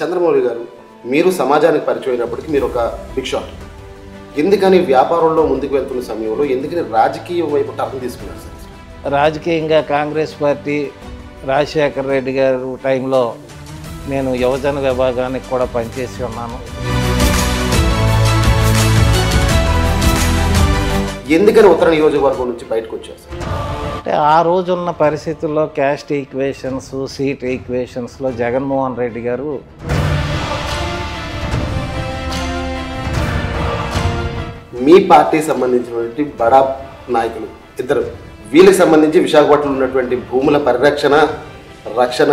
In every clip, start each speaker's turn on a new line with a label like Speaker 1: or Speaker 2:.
Speaker 1: చంద్రమౌళి గారు, మీరు సమాజానికి పరిచయం అయినప్పటికీ మీరు ఒక బిగ్ షాట్. ఎందుకని వ్యాపారంలో ముందుకు వెళ్తున్న సమయంలో ఎందుకని రాజకీయం వైపు టర్న్ తీసుకున్నారు సార్?
Speaker 2: రాజకీయంగా కాంగ్రెస్ పార్టీ రాజశేఖర రెడ్డి గారు టైంలో నేను యువజన విభాగానికి కూడా పనిచేసి ఉన్నాను.
Speaker 1: ఎందుకని ఉత్తర నియోజకవర్గం నుంచి బయటకు వచ్చారు సార్?
Speaker 2: అంటే ఆ రోజున్న పరిస్థితుల్లో క్యాస్ట్ ఈక్వేషన్స్, సీట్ ఈక్వేషన్స్లో జగన్మోహన్ రెడ్డి గారు
Speaker 1: మీ పార్టీకి సంబంధించినటువంటి బడా నాయకులు ఇద్దరు, వీళ్ళకి సంబంధించి విశాఖపట్నంలో ఉన్నటువంటి భూముల పరిరక్షణ రక్షణ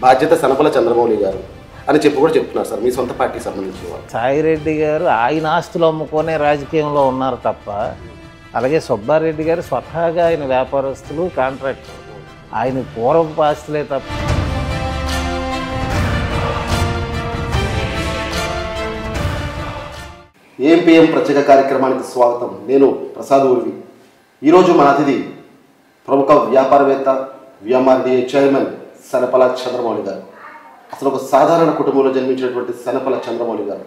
Speaker 1: బాధ్యత సనపల చంద్రమౌళి గారు అని చెప్పి కూడా చెప్తున్నారు సార్, మీ సొంత పార్టీకి సంబంధించిన వాళ్ళు.
Speaker 2: సాయిరెడ్డి గారు ఆయన ఆస్తులు అమ్ముకొనే రాజకీయంలో ఉన్నారు తప్ప, అలాగే సుబ్బారెడ్డి గారు స్వతహాగా ఆయన వ్యాపారస్తులు, కాంట్రాక్టర్, ఆయన పూర్వపు ఆస్తులే తప్ప.
Speaker 1: ఏఎంపీఎం ప్రత్యేక కార్యక్రమానికి స్వాగతం. నేను ప్రసాద్ ఊర్వి. ఈరోజు మన అతిథి ప్రముఖ వ్యాపారవేత్త, విఎంఆర్డీఏ చైర్మన్ సనపల చంద్రమౌళి గారు. అసలు ఒక సాధారణ కుటుంబంలో జన్మించినటువంటి సనపల చంద్రమౌళి గారు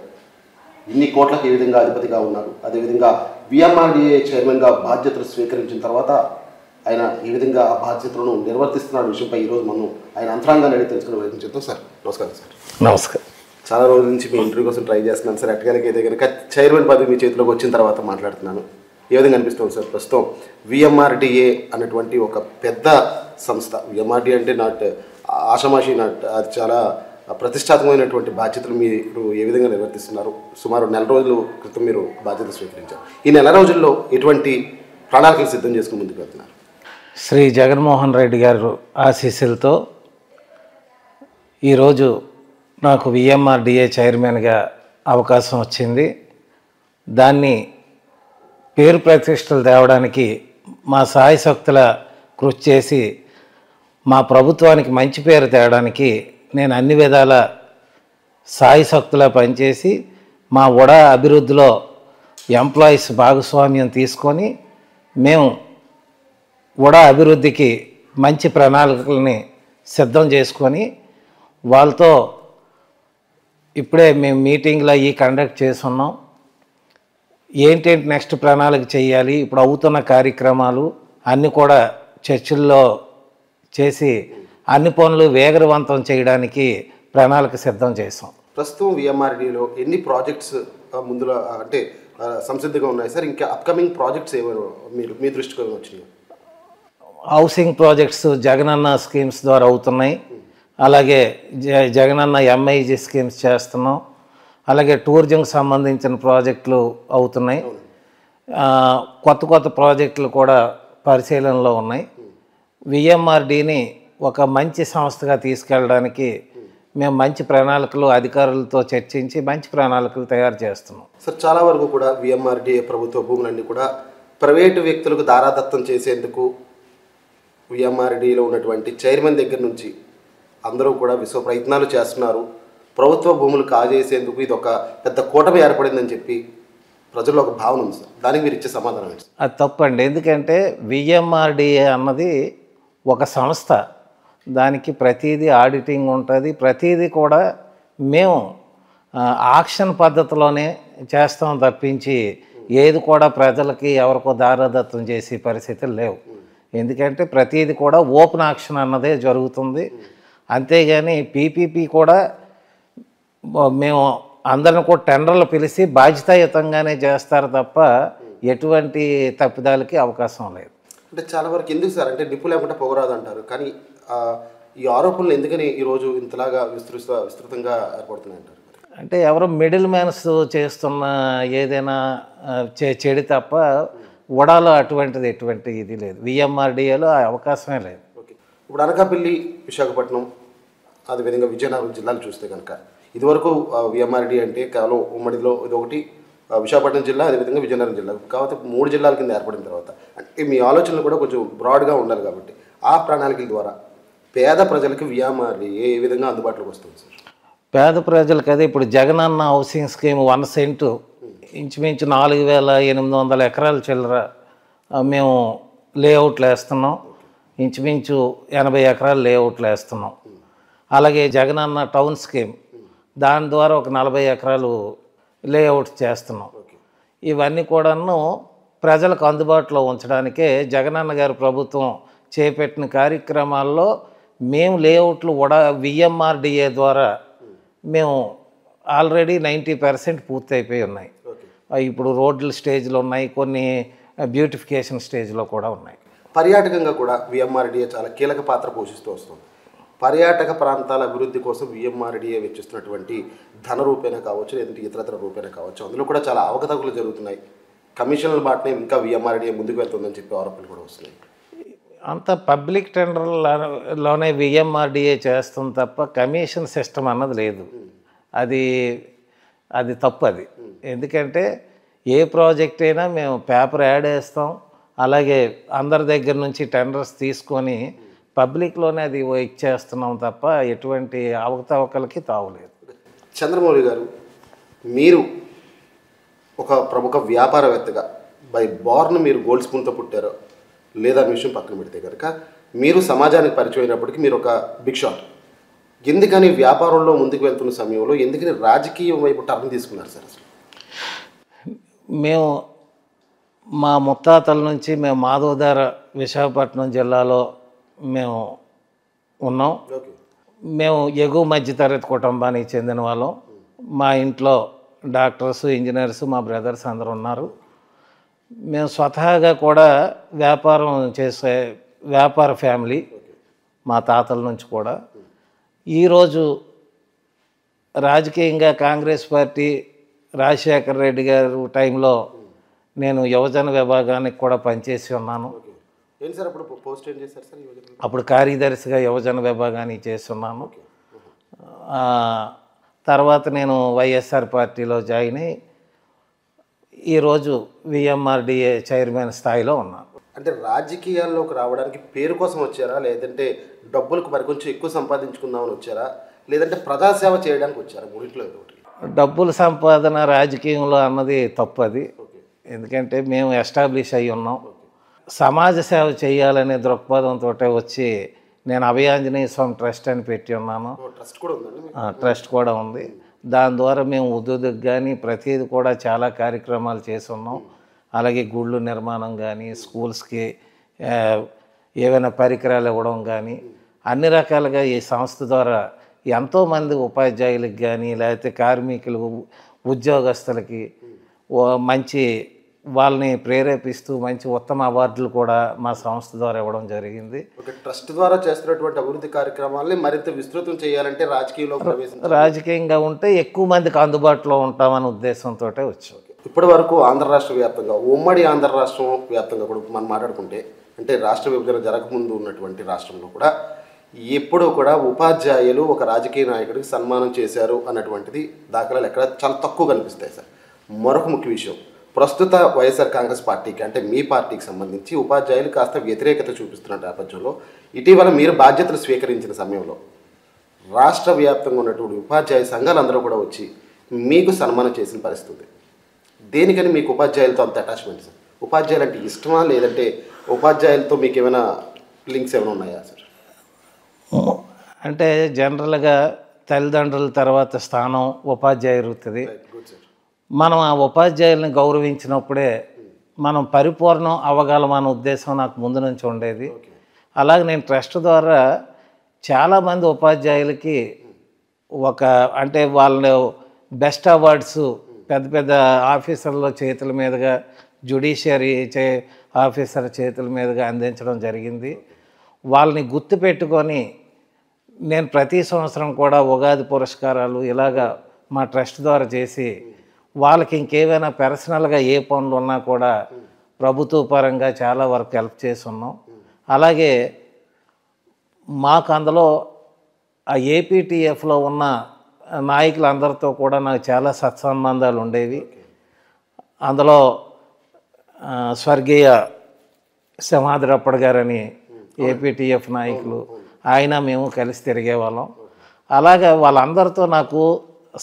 Speaker 1: ఇన్ని కోట్లకు ఏ విధంగా అధిపతిగా ఉన్నారు, అదేవిధంగా విఎంఆర్డీఏ చైర్మన్గా బాధ్యతలు స్వీకరించిన తర్వాత ఆయన ఏ విధంగా ఆ బాధ్యతలను నిర్వర్తిస్తున్న విషయంపై ఈరోజు మనం ఆయన అంతరాంగాన్ని అడిగి తెలుసుకునే ప్రయత్నం చేద్దాం. సార్ నమస్కారం. సార్
Speaker 2: నమస్కారం.
Speaker 1: చాలా రోజుల నుంచి మీ ఇంటర్వ్యూ కోసం ట్రై చేస్తున్నాను సార్. అటుకలకి అయితే కనుక చైర్మన్ పదవి మీ చేతిలోకి వచ్చిన తర్వాత మాట్లాడుతున్నాను. ఏ విధంగా అనిపిస్తుంది సార్ ప్రస్తుతం విఎంఆర్డీఏ అనేటువంటి ఒక పెద్ద సంస్థ? విఎంఆర్డీఏ అంటే నాట్ ఆషమాషి, నాట్, అది చాలా ప్రతిష్టాత్మకమైనటువంటి బాధ్యతలు మీరు ఏ విధంగా నిర్వర్తిస్తున్నారు? సుమారు నెల రోజుల క్రితం మీరు బాధ్యత స్వీకరించారు. ఈ నెల రోజుల్లో ఎటువంటి ప్రణాళికలు సిద్ధం చేసుకుని ముందుకు వెళ్తున్నారు?
Speaker 2: శ్రీ జగన్మోహన్ రెడ్డి గారు ఆశీస్సులతో ఈరోజు నాకు విఎంఆర్డీఏ చైర్మన్గా అవకాశం వచ్చింది. దాన్ని పేరు ప్రతిష్టలు తేవడానికి మా సాయశక్తుల కృషి చేసి మా ప్రభుత్వానికి మంచి పేరు తేవడానికి నేను అన్ని విధాల సాయశక్తులా పనిచేసి మా ఉడా అభివృద్ధిలో ఎంప్లాయీస్ భాగస్వామ్యం తీసుకొని మేము ఉడా అభివృద్ధికి మంచి ప్రణాళికల్ని సిద్ధం చేసుకొని వాళ్ళతో ఇప్పుడే మేము మీటింగ్లో అవి కండక్ట్ చేస్తున్నాం. ఏంటంటే నెక్స్ట్ ప్రణాళిక చేయాలి, ఇప్పుడు అవుతున్న కార్యక్రమాలు అన్నీ కూడా చర్చల్లో చేసి అన్ని పనులు వేగవంతం చేయడానికి ప్రణాళిక సిద్ధం చేసాం.
Speaker 1: ప్రస్తుతం విఎంఆర్డీలో ఎన్ని ప్రాజెక్ట్స్ ముందులో అంటే సంసిద్ధంగా ఉన్నాయి సార్? ఇంకా అప్కమింగ్ ప్రాజెక్ట్స్ ఏమైనా మీ దృష్టికి వచ్చినాయి?
Speaker 2: హౌసింగ్ ప్రాజెక్ట్స్ జగనన్న స్కీమ్స్ ద్వారా అవుతున్నాయి. అలాగే జగనన్న ఎంఐజీ స్కీమ్స్ చేస్తున్నాం. అలాగే టూరిజంకి సంబంధించిన ప్రాజెక్టులు అవుతున్నాయి. కొత్త కొత్త ప్రాజెక్టులు కూడా పరిశీలనలో ఉన్నాయి. విఎంఆర్డీని ఒక మంచి సంస్థగా తీసుకెళ్ళడానికి మేము మంచి ప్రణాళికలు అధికారులతో చర్చించి మంచి ప్రణాళికలు తయారు చేస్తున్నాం.
Speaker 1: సార్ చాలా వరకు కూడా విఎంఆర్డీఏ ప్రభుత్వ భూములన్నీ కూడా ప్రైవేటు వ్యక్తులకు దారాదత్తం చేసేందుకు విఎంఆర్డీలో ఉన్నటువంటి చైర్మన్ దగ్గర నుంచి అందరూ కూడా విశ్వ ప్రయత్నాలు చేస్తున్నారు. ప్రభుత్వ భూములు కాజేసేందుకు ఇది ఒక పెద్ద కూటమి ఏర్పడిందని చెప్పి ప్రజల్లో ఒక భావన ఉంది సార్. దానికి మీరు ఇచ్చే సమాధానం ఏంటి?
Speaker 2: అది తప్పండి. ఎందుకంటే విఎంఆర్డీఏ అన్నది ఒక సంస్థ, దానికి ప్రతిదీ ఆడిటింగ్ ఉంటుంది. ప్రతిదీ కూడా మేము ఆక్షన్ పద్ధతిలోనే చేస్తాం తప్పించి ఏది కూడా ప్రజలకి ఎవరికో దారాదత్తం చేసే పరిస్థితులు లేవు. ఎందుకంటే ప్రతిదీ కూడా ఓపెన్ ఆక్షన్ అన్నదే జరుగుతుంది. అంతేగాని పీపీపీ కూడా మేము అందరిని కూడా టెండర్లు పిలిచి బాధ్యతాయుతంగానే చేస్తారు తప్ప ఎటువంటి తప్పిదాలకి అవకాశం లేదు.
Speaker 1: అంటే చాలా వరకు ఎందుకు సార్, అంటే నిప్పు లేకుండా పొగరాదు అంటారు, కానీ ఈ ఆరోపణలు ఎందుకని ఈరోజు ఇంతలాగా విస్తృతంగా ఏర్పడుతున్నాయి అంటారు?
Speaker 2: అంటే ఎవరో మిడిల్ మ్యాన్స్ చేస్తున్న ఏదైనా చెడి తప్ప ఉడాలో ఎటువంటి ఇది లేదు. విఎంఆర్డీఏలో అవకాశమే లేదు.
Speaker 1: ఓకే, ఇప్పుడు అనకాపల్లి, విశాఖపట్నం, అదేవిధంగా విజయనగరం జిల్లాలు చూస్తే కనుక ఇదివరకు విఎంఆర్డీ అంటే కేవలం ఉమ్మడిలో ఇది ఒకటి విశాఖపట్నం జిల్లా, అదేవిధంగా విజయనగరం జిల్లా, కాబట్టి 3 జిల్లాల కింద ఏర్పడిన తర్వాత అంటే మీ ఆలోచనలు కూడా కొంచెం బ్రాడ్గా ఉండాలి. కాబట్టి ఆ ప్రణాళికల ద్వారా పేద ప్రజలకు విఎంఆర్డీ ఏ విధంగా అందుబాటులోకి వస్తుంది సార్?
Speaker 2: పేద ప్రజలకు అదే ఇప్పుడు జగనన్న హౌసింగ్ స్కీమ్ 1 సెంటు ఇంచుమించు 4,800 ఎకరాల చిల్లర మేము లేఅవుట్లు వేస్తున్నాం. ఇంచుమించు 80 ఎకరాలు లేఅవుట్లు వేస్తున్నాం. అలాగే జగనన్న టౌన్ స్కీమ్ దాని ద్వారా ఒక 40 ఎకరాలు లేఅవుట్ చేస్తున్నాం. ఇవన్నీ కూడాను ప్రజలకు అందుబాటులో ఉంచడానికే జగనన్న గారి ప్రభుత్వం చేపట్టిన కార్యక్రమాల్లో మేము లేఅవుట్లు విఎంఆర్డిఏ ద్వారా మేము ఆల్రెడీ 90% పూర్తయిపోయి ఉన్నాయి. ఇప్పుడు రోడ్ల స్టేజ్లో ఉన్నాయి, కొన్ని బ్యూటిఫికేషన్ స్టేజ్లో కూడా ఉన్నాయి.
Speaker 1: పర్యాటకంగా కూడా విఎంఆర్డిఏ చాలా కీలక పాత్ర పోషిస్తూ వస్తుంది. పర్యాటక ప్రాంతాల అభివృద్ధి కోసం విఎంఆర్డిఏ వెచ్చిస్తున్నటువంటి ధన రూపేణ కావచ్చు, లేదంటే ఇతరత్ర రూపేణ కావచ్చు, అందులో కూడా చాలా అవకతవకలు జరుగుతున్నాయి. కమిషన్ల బాటనే ఇంకా విఎంఆర్డిఏ ముందుకు వెళ్తుందని చెప్పి ఆరోపణలు కూడా వస్తున్నాయి.
Speaker 2: అంత పబ్లిక్ టెండర్లోనే విఎంఆర్డిఏ చేస్తుంది తప్ప కమిషన్ సిస్టమ్ అన్నది లేదు. అది తప్పు. అది ఎందుకంటే ఏ ప్రాజెక్ట్ అయినా మేము పేపర్ యాడ్ వేస్తాం, అలాగే అందరి దగ్గర నుంచి టెండర్స్ తీసుకొని పబ్లిక్లోనే అది ఇచ్చేస్తున్నాం తప్ప ఎటువంటి అవకతవకలకి తావులేదు.
Speaker 1: చంద్రమౌళి గారు, మీరు ఒక ప్రముఖ వ్యాపారవేత్తగా బై బార్న్ మీరు గోల్డ్ స్పూన్తో పుట్టారో లేదా విషయం పక్కన పెడితే కనుక మీరు సమాజానికి పరిచయం అయినప్పటికీ మీరు ఒక బిగ్ షాట్. ఎందుకని వ్యాపారంలో ముందుకు వెళ్తున్న సమయంలో ఎందుకని రాజకీయం వైపు టర్న్ తీసుకున్నారు సార్? అసలు
Speaker 2: మేము మా ముత్తాతల నుంచి మేము మాధవధార విశాఖపట్నం జిల్లాలో మేము ఉన్నాం. మేము ఎగువ మధ్యతరగతి కుటుంబానికి చెందిన వాళ్ళం. మా ఇంట్లో డాక్టర్స్, ఇంజనీర్స్, మా బ్రదర్స్ అందరూ ఉన్నారు. మేము స్వతహాగా కూడా వ్యాపారం చేసే వ్యాపార ఫ్యామిలీ మా తాతల నుంచి కూడా. ఈరోజు రాజకీయంగా కాంగ్రెస్ పార్టీ రాజశేఖర రెడ్డి గారు టైంలో నేను యువజన విభాగానికి కూడా పనిచేసి ఉన్నాను. అప్పుడు కార్యదర్శిగా యువజన విభాగానికి చేస్తున్నాను. తర్వాత నేను వైఎస్ఆర్ పార్టీలో జాయిన్ అయ్యి ఈరోజు విఎంఆర్డిఏ చైర్మన్ స్థాయిలో ఉన్నాను.
Speaker 1: అంటే రాజకీయాల్లోకి రావడానికి పేరు కోసం వచ్చారా, లేదంటే డబ్బులకు మరి కొంచెం ఎక్కువ సంపాదించుకుందామని వచ్చారా, లేదంటే ప్రజాసేవ చేయడానికి వచ్చారా? మూడింట్లో ఏదో ఒకటి.
Speaker 2: డబ్బుల సంపాదన రాజకీయంలో అన్నది తప్పు. అది ఎందుకంటే మేము ఎస్టాబ్లిష్ అయ్యి ఉన్నాం. సమాజ సేవ చేయాలనే దృక్పథంతో వచ్చి నేను అభయాంజనేయ స్వామి ట్రస్ట్ అని పెట్టి ఉన్నాను. ట్రస్ట్ కూడా ఉంది. దాని ద్వారా మేము ఉద్యోగకు కానీ ప్రతిదీ కూడా చాలా కార్యక్రమాలు చేసి ఉన్నాం. అలాగే గుళ్ళు నిర్మాణం కానీ, స్కూల్స్కి ఏవైనా పరికరాలు ఇవ్వడం కానీ, అన్ని రకాలుగా ఈ సంస్థ ద్వారా ఎంతోమంది ఉపాధ్యాయులకు కానీ, లేకపోతే కార్మికులు, ఉద్యోగస్తులకి మంచి వాళ్ళని ప్రేరేపిస్తూ మంచి ఉత్తమ అవార్డులు కూడా మా సంస్థ ద్వారా ఇవ్వడం జరిగింది.
Speaker 1: ట్రస్ట్ ద్వారా చేస్తున్నటువంటి అభివృద్ధి కార్యక్రమాలని మరింత విస్తృతం చేయాలంటే
Speaker 2: రాజకీయంగా ఉంటే ఎక్కువ మందికి అందుబాటులో ఉంటామనే ఉద్దేశంతో వచ్చాం.
Speaker 1: ఇప్పటి వరకు ఆంధ్ర రాష్ట్ర వ్యాప్తంగా, ఉమ్మడి ఆంధ్ర రాష్ట్రం వ్యాప్తంగా కూడా మనం మాట్లాడుకుంటే, అంటే రాష్ట్ర విభజన జరగకముందు ఉన్నటువంటి రాష్ట్రంలో కూడా ఎప్పుడూ కూడా ఉపాధ్యాయులు ఒక రాజకీయ నాయకుడికి సన్మానం చేశారు అన్నటువంటిది దాఖలాలు ఎక్కడ చాలా తక్కువ కనిపిస్తాయి సార్. మరొక ముఖ్య విషయం, ప్రస్తుత వైఎస్ఆర్ కాంగ్రెస్ పార్టీకి అంటే మీ పార్టీకి సంబంధించి ఉపాధ్యాయులు కాస్త వ్యతిరేకత చూపిస్తున్న నేపథ్యంలో ఇటీవల మీరు బాధ్యతలు స్వీకరించిన సమయంలో రాష్ట్ర వ్యాప్తంగా ఉన్నటువంటి ఉపాధ్యాయ సంఘాలందరూ కూడా వచ్చి మీకు సన్మానం చేసిన పరిస్థితి. దేనికని మీకు ఉపాధ్యాయులతో అంత అటాచ్మెంట్ సార్? ఉపాధ్యాయులు అంటే ఇష్టమా, లేదంటే ఉపాధ్యాయులతో మీకు ఏమైనా లింక్స్ ఏమైనా ఉన్నాయా సార్?
Speaker 2: అంటే జనరల్గా తల్లిదండ్రుల తర్వాత స్థానం ఉపాధ్యాయ వృత్తిది. మనం ఆ ఉపాధ్యాయుల్ని గౌరవించినప్పుడే మనం పరిపూర్ణం అవ్వగలమన్న ఉద్దేశం నాకు ముందు నుంచి ఉండేది. అలాగే నేను ట్రస్ట్ ద్వారా చాలామంది ఉపాధ్యాయులకి అంటే వాళ్ళ బెస్ట్ అవార్డ్స్ పెద్ద పెద్ద ఆఫీసర్ల చేతుల మీదుగా, జ్యుడిషియరీ ఆఫీసర్ చేతుల మీదుగా అందించడం జరిగింది. వాళ్ళని గుర్తుపెట్టుకొని నేను ప్రతి సంవత్సరం కూడా ఉగాది పురస్కారాలు ఇలాగా మా ట్రస్ట్ ద్వారా చేసి వాళ్ళకి ఇంకేమైనా పర్సనల్గా ఏ పనులు ఉన్నా కూడా ప్రభుత్వ పరంగా చాలా వరకు హెల్ప్ చేసి ఉన్నాం. అలాగే మాకు అందులో ఆ ఏపీటీఎఫ్లో ఉన్న నాయకులందరితో కూడా నాకు చాలా సత్సంబంధాలు ఉండేవి. అందులో స్వర్గీయ సింహాద్రప్పడ్ గారని ఏపీటీఎఫ్ నాయకులు, ఆయన మేము కలిసి తిరిగేవాళ్ళం. అలాగే వాళ్ళందరితో నాకు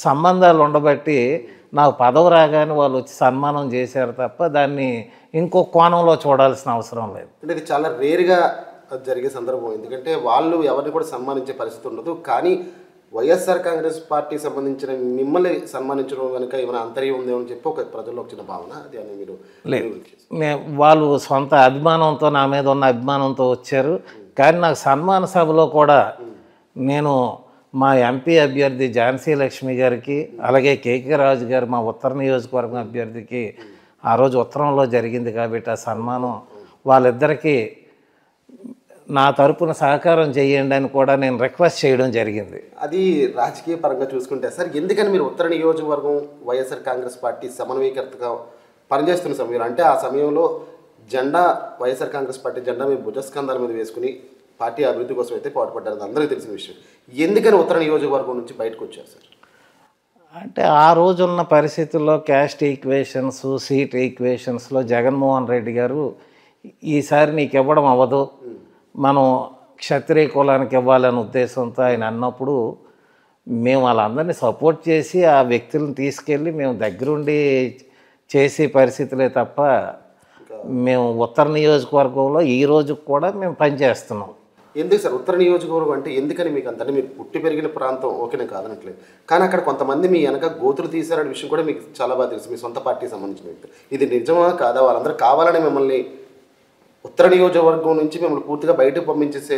Speaker 2: సంబంధాలు ఉండబట్టి నాకు పదవి రాగానే వాళ్ళు వచ్చి సన్మానం చేశారు తప్ప దాన్ని ఇంకో కోణంలో చూడాల్సిన అవసరం లేదు.
Speaker 1: అంటే ఇది చాలా రేర్గా జరిగే సందర్భం. ఎందుకంటే వాళ్ళు ఎవరిని కూడా సన్మానించే పరిస్థితి ఉండదు. కానీ వైఎస్ఆర్ కాంగ్రెస్ పార్టీ సంబంధించిన మిమ్మల్ని సన్మానించడం కనుక ఏమైనా అంతర్యం ఉందేమో అని చెప్పి ఒక ప్రజల్లో వచ్చిన భావన, అది అని మీరు
Speaker 2: వాళ్ళు సొంత అభిమానంతో, నా మీద ఉన్న అభిమానంతో వచ్చారు. కానీ నాకు సన్మాన సభలో కూడా నేను మా ఎంపీ అభ్యర్థి ఝాన్సీ లక్ష్మి గారికి, అలాగే కేకే రాజు గారు మా ఉత్తర నియోజకవర్గం అభ్యర్థికి ఆ రోజు ఉత్తరంలో జరిగింది కాబట్టి ఆ సన్మానం వాళ్ళిద్దరికీ నా తరపున సహకారం చేయండి అని కూడా నేను రిక్వెస్ట్ చేయడం జరిగింది.
Speaker 1: అది రాజకీయ పరంగా చూసుకుంటే సార్, ఎందుకని మీరు ఉత్తర నియోజకవర్గం వైఎస్ఆర్ కాంగ్రెస్ పార్టీ సమన్వయకర్తగా పనిచేస్తున్న సమయంలో, అంటే ఆ సమయంలో జెండా వైఎస్ఆర్ కాంగ్రెస్ పార్టీ జెండా మీరు భుజస్కంధాల మీద వేసుకుని పార్టీ అభివృద్ధి కోసం అయితే పాటుపడ్డారు, అందరికీ తెలిసిన విషయం. ఎందుకని ఉత్తర నియోజకవర్గం నుంచి బయటకు వచ్చారు సార్?
Speaker 2: అంటే ఆ రోజున్న పరిస్థితుల్లో క్యాస్ట్ ఈక్వేషన్స్, సీట్ ఈక్వేషన్స్లో జగన్మోహన్ రెడ్డి గారు ఈసారి నీకు ఇవ్వడం అవ్వదు, మనం క్షత్రియ కులానికి ఇవ్వాలనే ఉద్దేశంతో ఆయన అన్నప్పుడు మేము వాళ్ళందరినీ సపోర్ట్ చేసి ఆ వ్యక్తులను తీసుకెళ్ళి మేము దగ్గరుండి చేసే పరిస్థితులే తప్ప మేము ఉత్తర నియోజకవర్గంలో ఈ రోజు కూడా మేము పనిచేస్తున్నాం.
Speaker 1: ఎందుకు సార్ ఉత్తర నియోజకవర్గం అంటే ఎందుకని మీకు అంత, మీరు పుట్టి పెరిగిన ప్రాంతం ఓకేనే కాదనట్లేదు, కానీ అక్కడ కొంతమంది మీ వెనక గోతులు తీశారనే విషయం కూడా మీకు చాలా బాగా తెలుసు, మీ సొంత పార్టీకి సంబంధించిన వ్యక్తులు. ఇది నిజమా కాదా? వాళ్ళందరూ కావాలని మిమ్మల్ని ఉత్తర నియోజకవర్గం నుంచి మిమ్మల్ని పూర్తిగా బయటకు పంపించేసే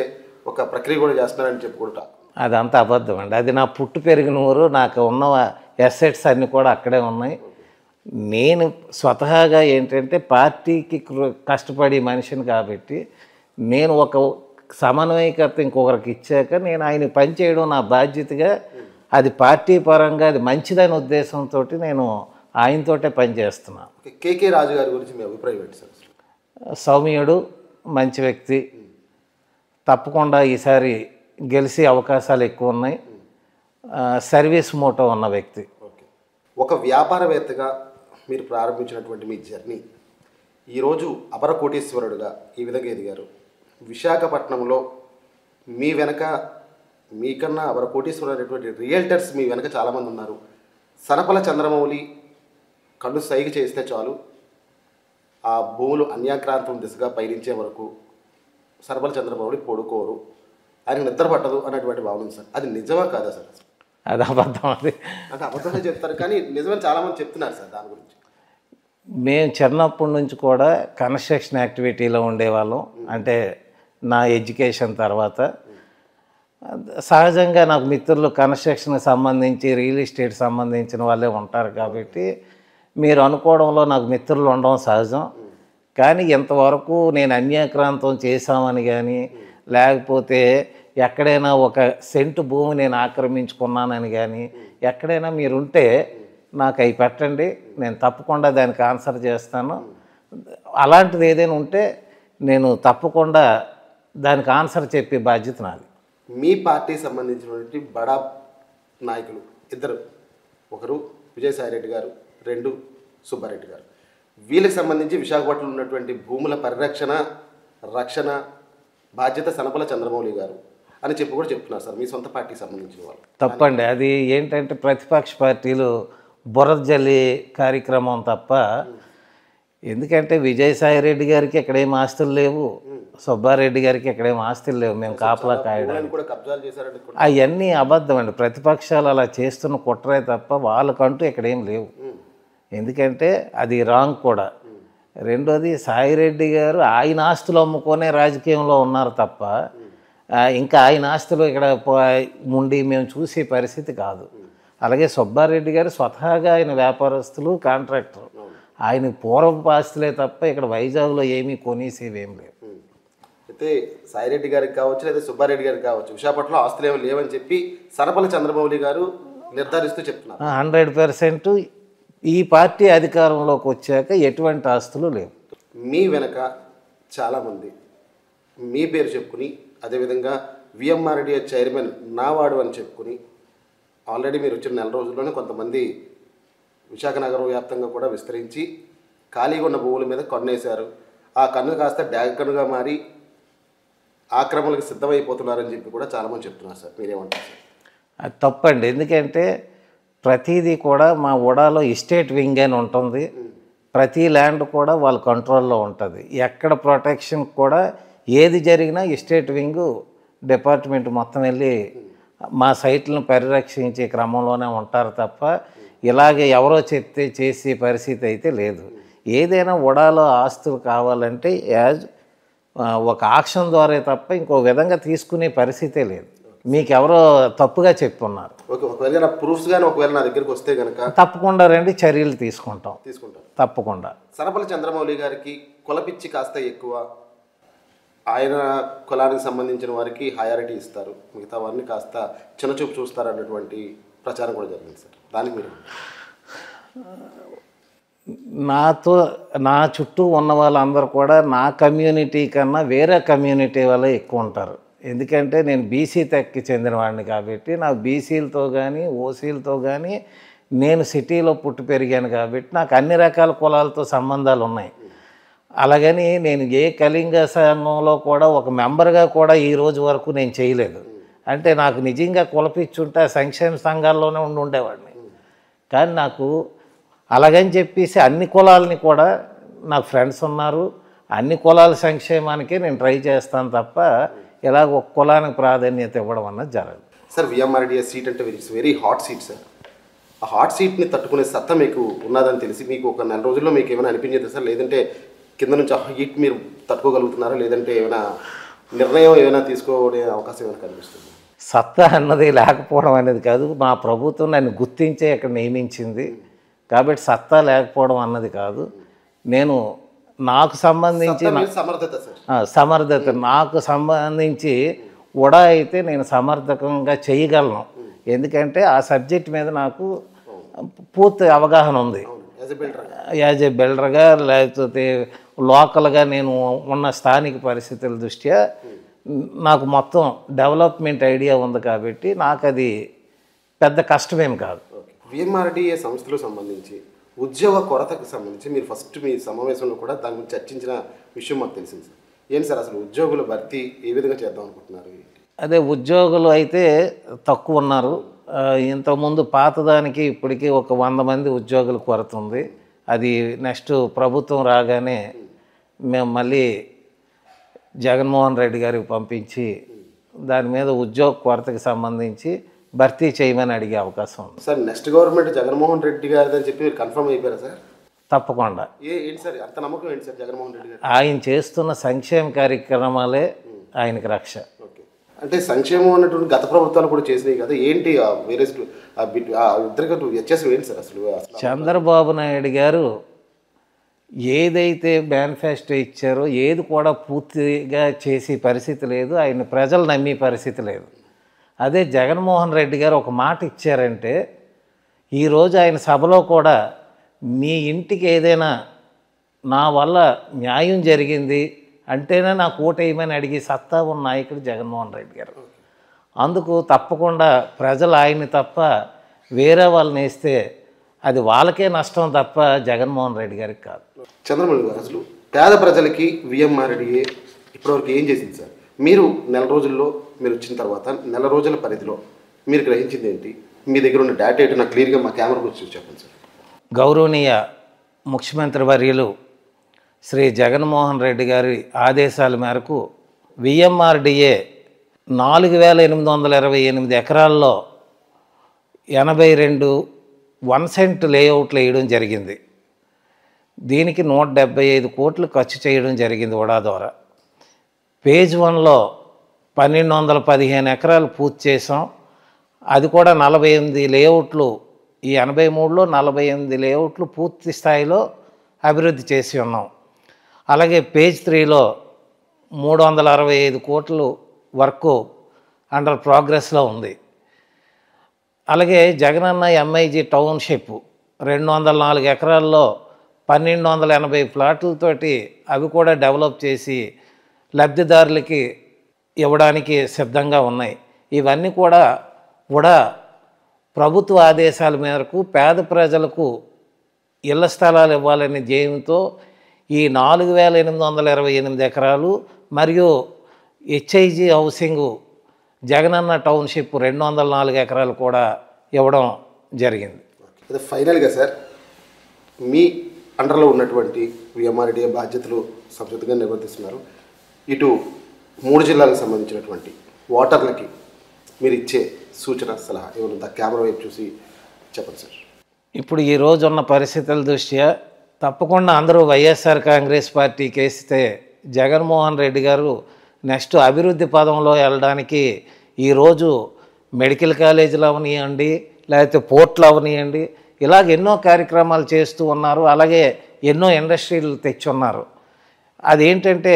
Speaker 1: ఒక ప్రక్రియ కూడా చేస్తున్నారని చెప్పుకుంటా.
Speaker 2: అదంతా అబద్ధం అండి. అది నా పుట్టు పెరిగిన ఊరు, నాకు ఉన్న ఎసెట్స్ అన్నీ కూడా అక్కడే ఉన్నాయి. నేను స్వతహాగా ఏంటంటే పార్టీకి కష్టపడి మనిషిని కాబట్టి నేను ఒక సమన్వయకర్త ఇంకొకరికి ఇచ్చాక నేను ఆయన పనిచేయడం నా బాధ్యతగా, అది పార్టీ పరంగా అది మంచిదనే ఉద్దేశంతో నేను ఆయనతోటే పనిచేస్తున్నాను.
Speaker 1: కేకే రాజు గారి గురించి మీ అభిప్రాయం ఏంటి సార్?
Speaker 2: సౌమ్యుడు, మంచి వ్యక్తి, తప్పకుండా ఈసారి గెలిచే అవకాశాలు ఎక్కువ ఉన్నాయి. సర్వీస్ మోటో ఉన్న వ్యక్తి.
Speaker 1: ఓకే, ఒక వ్యాపారవేత్తగా మీరు ప్రారంభించినటువంటి మీ జర్నీ ఈరోజు అపర కోటీశ్వరుడుగా ఈ విధంగా ఎదిగారు. విశాఖపట్నంలో మీ వెనక మీకన్నా అపర కోటీశ్వరుడు అనేటువంటి రియల్టర్స్ మీ వెనక చాలామంది ఉన్నారు. సనపల చంద్రమౌళి కళ్ళు సైగ చేస్తే చాలు ఆ భూములు అన్యాక్రాంతం దిశగా పయనించే వరకు సనపల చంద్రమౌళి పడుకోరు, ఆయన నిద్ర పట్టదు అనేటువంటి భావన ఉంది సార్. అది నిజమా కాదా సార్?
Speaker 2: అది అబద్ధం. అది
Speaker 1: అంటే అబద్ధంగా చెప్తారు కానీ నిజమని చాలామంది చెప్తున్నారు సార్. దాని గురించి
Speaker 2: మేము చిన్నప్పటి నుంచి కూడా కన్స్ట్రక్షన్ యాక్టివిటీలో ఉండేవాళ్ళం. అంటే నా ఎడ్యుకేషన్ తర్వాత సహజంగా నాకు మిత్రులు కన్స్ట్రక్షన్కి సంబంధించి రియల్ ఎస్టేట్ సంబంధించిన వాళ్ళే ఉంటారు కాబట్టి మీరు అనుకోవడంలో నాకు మిత్రులు ఉండడం సహజం. కానీ ఇంతవరకు నేను అన్యాక్రాంతం చేశామని కానీ, లేకపోతే ఎక్కడైనా ఒక సెంటు భూమి నేను ఆక్రమించుకున్నానని కానీ ఎక్కడైనా మీరుంటే నాకు అవి పెట్టండి, నేను తప్పకుండా దానికి ఆన్సర్ చేస్తాను. అలాంటిది ఏదైనా ఉంటే నేను తప్పకుండా దానికి ఆన్సర్ చెప్పే బాధ్యత నాది.
Speaker 1: మీ పార్టీకి సంబంధించినటువంటి బడా నాయకులు ఇద్దరు, ఒకరు విజయసాయిరెడ్డి గారు, రెండు సుబ్బారెడ్డి గారు. వీళ్ళకి సంబంధించి విశాఖపట్నంలో ఉన్నటువంటి భూముల పరిరక్షణ రక్షణ బాధ్యత సనపల చంద్రమౌళి గారు అని చెప్పి కూడా చెప్తున్నారు సార్, మీ సొంత పార్టీకి సంబంధించిన వాళ్ళు.
Speaker 2: తప్పండి. అది ఏంటంటే ప్రతిపక్ష పార్టీలు బురద జల్లి కార్యక్రమం తప్ప, ఎందుకంటే విజయసాయిరెడ్డి గారికి ఎక్కడేం ఆస్తులు లేవు, సుబ్బారెడ్డి గారికి ఎక్కడేం ఆస్తులు లేవు, మేము కాపలా కాయడానికి. అవన్నీ అబద్ధం అండి. ప్రతిపక్షాలు అలా చేస్తున్న కుట్రే తప్ప వాళ్ళకంటూ ఎక్కడేం లేవు. ఎందుకంటే అది రాంగ్ కూడా. రెండోది సాయిరెడ్డి గారు ఆయన ఆస్తులు అమ్ముకొనే రాజకీయంలో ఉన్నారు తప్ప ఇంకా ఆయన ఆస్తులు ఇక్కడ ఉండి మేము చూసే పరిస్థితి కాదు. అలాగే సుబ్బారెడ్డి గారు స్వతహాగా ఆయన వ్యాపారస్తులు, కాంట్రాక్టర్. ఆయన పూర్వపు ఆస్తులే తప్ప ఇక్కడ వైజాగ్లో ఏమీ కొనేసేవేం లేవు.
Speaker 1: అయితే సాయిరెడ్డి గారికి కావచ్చు లేదా సుబ్బారెడ్డి గారికి కావచ్చు విశాఖపట్నంలో ఆస్తులు ఏమీ లేవని చెప్పి సనపల చంద్రమౌళి గారు నిర్ధారిస్తూ చెప్తున్నారు.
Speaker 2: 100% ఈ పార్టీ అధికారంలోకి వచ్చాక ఎటువంటి ఆస్తులు లేవు.
Speaker 1: మీ వెనక చాలామంది మీ పేరు చెప్పుకుని, అదేవిధంగా విఎంఆర్డీఏ చైర్మన్ నావాడు అని చెప్పుకుని ఆల్రెడీ మీరు వచ్చిన నెల రోజుల్లోనే కొంతమంది విశాఖ నగరం వ్యాప్తంగా కూడా విస్తరించి ఖాళీగా ఉన్న భూముల మీద కన్నేశారు. ఆ కన్ను కాస్త డ్యాగ్ కన్నుగా మారి ఆక్రమణలకు సిద్ధమైపోతున్నారని చెప్పి కూడా చాలామంది చెప్తున్నారు సార్, మీరేమంటారు సార్?
Speaker 2: అది తప్పండి. ఎందుకంటే ప్రతిదీ కూడా మా ఉడాలో ఎస్టేట్ వింగ్ అని ఉంటుంది. ప్రతి ల్యాండ్ కూడా వాళ్ళ కంట్రోల్లో ఉంటుంది. ఎక్కడ ప్రొటెక్షన్ కూడా ఏది జరిగినా ఎస్టేట్ వింగ్ డిపార్ట్మెంట్ మొత్తం వెళ్ళి మా సైట్లను పరిరక్షించే క్రమంలోనే ఉంటారు తప్ప ఇలాగే ఎవరో చెప్తే చేసే పరిస్థితి అయితే లేదు. ఏదైనా ఉడాలో ఆస్తులు కావాలంటే ఒక ఆక్షన్ ద్వారా తప్ప ఇంకో విధంగా తీసుకునే పరిస్థితే లేదు. మీకు ఎవరో తప్పుగా చెప్పున్నారు.
Speaker 1: ఓకే, ఒకవేళ ప్రూఫ్స్ కానీ ఒకవేళ నా దగ్గరికి వస్తే కనుక
Speaker 2: తప్పకుండా రండి, చర్యలు తీసుకుంటాం. తప్పకుండా.
Speaker 1: సనపల్లి చంద్రమౌళి గారికి కులపిచ్చి కాస్త ఎక్కువ, ఆయన కులానికి సంబంధించిన వారికి హయారిటీ ఇస్తారు, మిగతా వారిని కాస్త చిన్నచూపు చూస్తారు అన్నటువంటి ప్రచారం కూడా జరిగింది సార్. దానికి మీరు
Speaker 2: నా చుట్టూ ఉన్న వాళ్ళందరూ కూడా నా కమ్యూనిటీ కన్నా వేరే కమ్యూనిటీ వాళ్ళే ఎక్కువ ఉంటారు. ఎందుకంటే నేను బీసీ తెగకి చెందినవాడిని కాబట్టి నాకు బీసీలతో కానీ ఓసీలతో కానీ నేను సిటీలో పుట్టి పెరిగాను కాబట్టి నాకు అన్ని రకాల కులాలతో సంబంధాలు ఉన్నాయి. అలాగని నేను ఏ కళింగ సంఘంలో కూడా ఒక మెంబర్గా కూడా ఈ రోజు వరకు నేను చేయలేదు. అంటే నాకు నిజంగా కులపిచ్చుంటే సంక్షేమ సంఘాల్లోనే ఉండేవాడిని. కానీ నాకు అలాగని చెప్పేసి అన్ని కులాలని కూడా నాకు ఫ్రెండ్స్ ఉన్నారు, అన్ని కులాల సంక్షేమానికే నేను ట్రై చేస్తాను తప్ప ఇలాగ ఒక కులానికి ప్రాధాన్యత ఇవ్వడం అన్నది జరగదు
Speaker 1: సార్. విఎంఆర్డిఏ సీట్ అంటే it's very hot seat sir. ఆ హాట్ సీట్ని తట్టుకునే సత్తా మీకు ఉన్నదని తెలిసి మీకు ఒక 4 రోజుల్లో మీకు ఏమైనా అనిపించేది సార్? లేదంటే కింద నుంచి ఆ హీట్ మీరు తట్టుకోగలుగుతున్నారా? లేదంటే ఏమైనా నిర్ణయం ఏమైనా తీసుకోవడే అవకాశం ఏమైనా కనిపిస్తుంది?
Speaker 2: సత్తా అన్నది లేకపోవడం అనేది కాదు, మా ప్రభుత్వం నన్ను గుర్తించే ఇక్కడ నియమించింది కాబట్టి సత్తా లేకపోవడం అన్నది కాదు. నేను నాకు సంబంధించి సమర్థత నాకు సంబంధించి ఉడా అయితే నేను సమర్థకంగా చేయగలను. ఎందుకంటే ఆ సబ్జెక్ట్ మీద నాకు పూర్తి అవగాహన ఉంది. యాజ్ ఏ బిల్డర్గా లేకపోతే లోకల్గా నేను ఉన్న స్థానిక పరిస్థితుల దృష్ట్యా నాకు మొత్తం డెవలప్మెంట్ ఐడియా ఉంది కాబట్టి నాకు అది పెద్ద కష్టమేం కాదు.
Speaker 1: విఎంఆర్డిఏ సంస్థలకు సంబంధించి ఉద్యోగ కొరతకు సంబంధించి మీరు ఫస్ట్ మీ సమావేశంలో కూడా దాని గురించి చర్చించిన విషయం మాకు తెలిసింది సార్. ఏంటి సార్ అసలు ఉద్యోగుల భర్తీ ఏ విధంగా చేద్దాం అనుకుంటున్నారు?
Speaker 2: అదే ఉద్యోగులు అయితే తక్కువ ఉన్నారు. ఇంతకుముందు పాతదానికి ఇప్పటికీ ఒక 100 మంది ఉద్యోగుల కొరత ఉంది. అది నెక్స్ట్ ప్రభుత్వం రాగానే మేము మళ్ళీ జగన్మోహన్ రెడ్డి గారికి పంపించి దాని మీద ఉద్యోగ కొరతకి సంబంధించి భర్తీ చేయమని అడిగే అవకాశం ఉంది
Speaker 1: sir. Next government Jaganmohan Reddy గారిది అని చెప్పి మీరు కన్ఫర్మ్ అయిపోయారా సార్?
Speaker 2: తప్పకుండా.
Speaker 1: ఏంటి సార్ అంత నమ్మకం ఏంటి సార్ జగన్మోహన్ రెడ్డి గారు?
Speaker 2: ఆయన చేస్తున్న సంక్షేమ కార్యక్రమాలే ఆయనకి రక్ష.
Speaker 1: ఓకే, అంటే సంక్షేమం అన్నటువంటి గత ప్రభుత్వాలు కూడా చేసినాయి కదా, ఏంటి వేరే ఇద్దరికి వ్యత్యాసం ఏంటి సార్ అసలు?
Speaker 2: చంద్రబాబు నాయుడు గారు ఏదైతే మేనిఫెస్టో ఇచ్చారో ఏది కూడా పూర్తిగా చేసే పరిస్థితి లేదు, ఆయన ప్రజలు నమ్మే పరిస్థితి లేదు. అదే జగన్మోహన్ రెడ్డి గారు ఒక మాట ఇచ్చారంటే ఈరోజు ఆయన సభలో కూడా మీ ఇంటికి ఏదైనా నా వల్ల న్యాయం జరిగింది అంటేనే నాకు ఓటేయమని అడిగి సత్తా ఉన్న నాయకుడు జగన్మోహన్ రెడ్డి గారు. అందుకు తప్పకుండా ప్రజలు ఆయన్ని తప్ప వేరే వాళ్ళని వేస్తే అది వాళ్ళకే నష్టం తప్ప జగన్మోహన్ రెడ్డి గారికి కాదు.
Speaker 1: చంద్రబాబు గారు అసలు పేద ప్రజలకి విఎంఆర్డిఏ ఇప్పటివరకు ఏం చేసింది సార్? మీరు 4 రోజుల్లో మీరు వచ్చిన తర్వాత 4 రోజుల పరిధిలో మీరు గ్రహించింది ఏంటి? మీ దగ్గర ఉన్న డేటా ఏంటి నాకు క్లియర్గా మా కెమెరా గురించి చెప్పండి సార్.
Speaker 2: గౌరవనీయ ముఖ్యమంత్రి వర్యులు శ్రీ జగన్మోహన్ రెడ్డి గారి ఆదేశాల మేరకు విఎంఆర్డిఏ 4828 ఎకరాల్లో 82 1 సెంట్ లేఅవుట్లు వేయడం జరిగింది. దీనికి 175 కోట్లు ఖర్చు చేయడం జరిగింది ఉడా ద్వారా. పేజ్ 1లో 1215 ఎకరాలు పూర్తి చేసాం. అది కూడా 48 లేఅవుట్లు, ఈ 83లో 48 లేఅవుట్లు పూర్తి స్థాయిలో అభివృద్ధి చేసి ఉన్నాం. అలాగే పేజ్ 3లో 365 కోట్లు వర్క్ అండర్ ప్రోగ్రెస్లో ఉంది. అలాగే జగనన్న ఎంఐజీ టౌన్షిప్ 204 ఎకరాల్లో 1280 ప్లాట్లతోటి అవి కూడా డెవలప్ చేసి లబ్ధిదారులకి ఇవ్వడానికి సిద్ధంగా ఉన్నాయి. ఇవన్నీ కూడా ప్రభుత్వ ఆదేశాల మేరకు పేద ప్రజలకు ఇళ్ల స్థలాలు ఇవ్వాలనే ధ్యేయంతో ఈ 4828 ఎకరాలు మరియు హెచ్ఐజీ హౌసింగు జగనన్న టౌన్షిప్ 204 ఎకరాలు కూడా ఇవ్వడం జరిగింది.
Speaker 1: అదే ఫైనల్గా సార్ మీ అండర్లో ఉన్నటువంటి విఎంఆర్డిఏ బాధ్యతలు సంతృప్తిగా నిర్వర్తిస్తున్నారు. ఇటు 3 జిల్లాలకు సంబంధించినటువంటి వాటర్లకి మీరు ఇచ్చే సూచన సలహా ఏమన్నా కెమెరా వైపు చూసి చెప్పండి సార్.
Speaker 2: ఇప్పుడు ఈ రోజు ఉన్న పరిస్థితుల దృష్ట్యా తప్పకుండా అందరూ వైఎస్ఆర్ కాంగ్రెస్ పార్టీకి వేస్తే జగన్మోహన్ రెడ్డి గారు నెక్స్ట్ అభివృద్ధి పదంలో వెళ్ళడానికి ఈరోజు మెడికల్ కాలేజీలు అవనియండి, లేకపోతే పోర్ట్లు అవనియండి, ఇలాగ ఎన్నో కార్యక్రమాలు చేస్తూ ఉన్నారు. అలాగే ఎన్నో ఇండస్ట్రీలు తెచ్చున్నారు. అదేంటంటే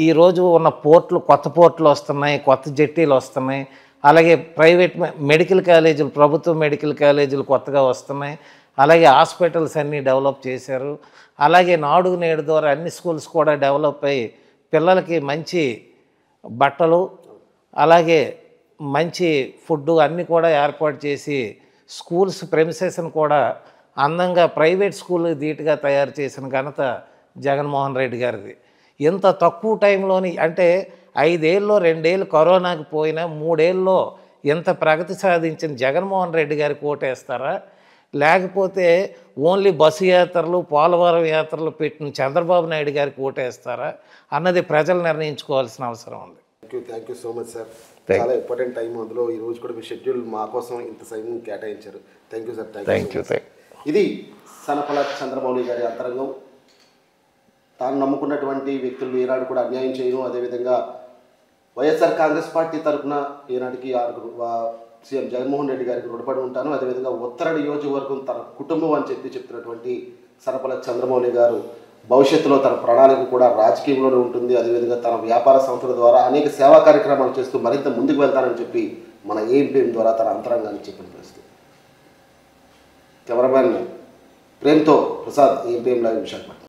Speaker 2: ఈరోజు ఉన్న పోర్ట్లు, కొత్త పోర్ట్లు వస్తున్నాయి, కొత్త జెట్టీలు వస్తున్నాయి. అలాగే ప్రైవేట్ మెడికల్ కాలేజీలు, ప్రభుత్వ మెడికల్ కాలేజీలు కొత్తగా వస్తున్నాయి. అలాగే హాస్పిటల్స్ అన్నీ డెవలప్ చేశారు. అలాగే నాడు నేడు ద్వారా అన్ని స్కూల్స్ కూడా డెవలప్ అయ్యి పిల్లలకి మంచి బట్టలు, అలాగే మంచి ఫుడ్డు అన్నీ కూడా ఏర్పాటు చేసి స్కూల్స్ ప్రెమిసెస్ని కూడా అందంగా ప్రైవేట్ స్కూల్ ధీటుగా తయారు చేసిన ఘనత జగన్మోహన్ రెడ్డి గారిది. ఇంత తక్కువ టైంలోని అంటే 5 ఏళ్ళలో 2 ఏళ్ళు కరోనాకి పోయినా 3 ఏళ్ళలో ఇంత ప్రగతి సాధించిన జగన్మోహన్ రెడ్డి గారికి ఓటేస్తారా, లేకపోతే ఓన్లీ బస్సు యాత్రలు, పోలవరం యాత్రలు పెట్టిన చంద్రబాబు నాయుడు గారికి ఓటేస్తారా అన్నది ప్రజలు నిర్ణయించుకోవాల్సిన అవసరం ఉంది.
Speaker 1: Thank you so much sir. చాలా ఇంపార్టెంట్ టైం, అందులో ఈ రోజు కూడా మీ షెడ్యూల్ మా కోసం ఇంత సమయం కేటాయించారు. Thank you sir. Thank you. ఇది సనపల చంద్రమౌళి గారి అంతరంగం. తాను నమ్ముకున్నటువంటి వ్యక్తులు ఈనాడు కూడా అన్యాయం చేయను, అదేవిధంగా వైఎస్ఆర్ కాంగ్రెస్ పార్టీ తరఫున ఈనాటికి సీఎం జగన్మోహన్ రెడ్డి గారికి రుణపడి ఉంటాను. అదేవిధంగా ఉత్తర నియోజకవర్గం తన కుటుంబం అని చెప్తున్నటువంటి సనపల చంద్రమౌళి గారు భవిష్యత్తులో తన ప్రణాళిక కూడా రాజకీయంలోనే ఉంటుంది. అదేవిధంగా తన వ్యాపార సంస్థల ద్వారా అనేక సేవా కార్యక్రమాలు చేస్తూ మరింత ముందుకు వెళ్తానని చెప్పి మన ఏఎంపీఎం ద్వారా తన అంతరంగాన్ని చెప్పిన పరిస్థితి. కెమెరామ్యాన్ ప్రేమ్తో ప్రసాద్, ఏఎంపీఎం లైవ్ విశాఖపట్నం.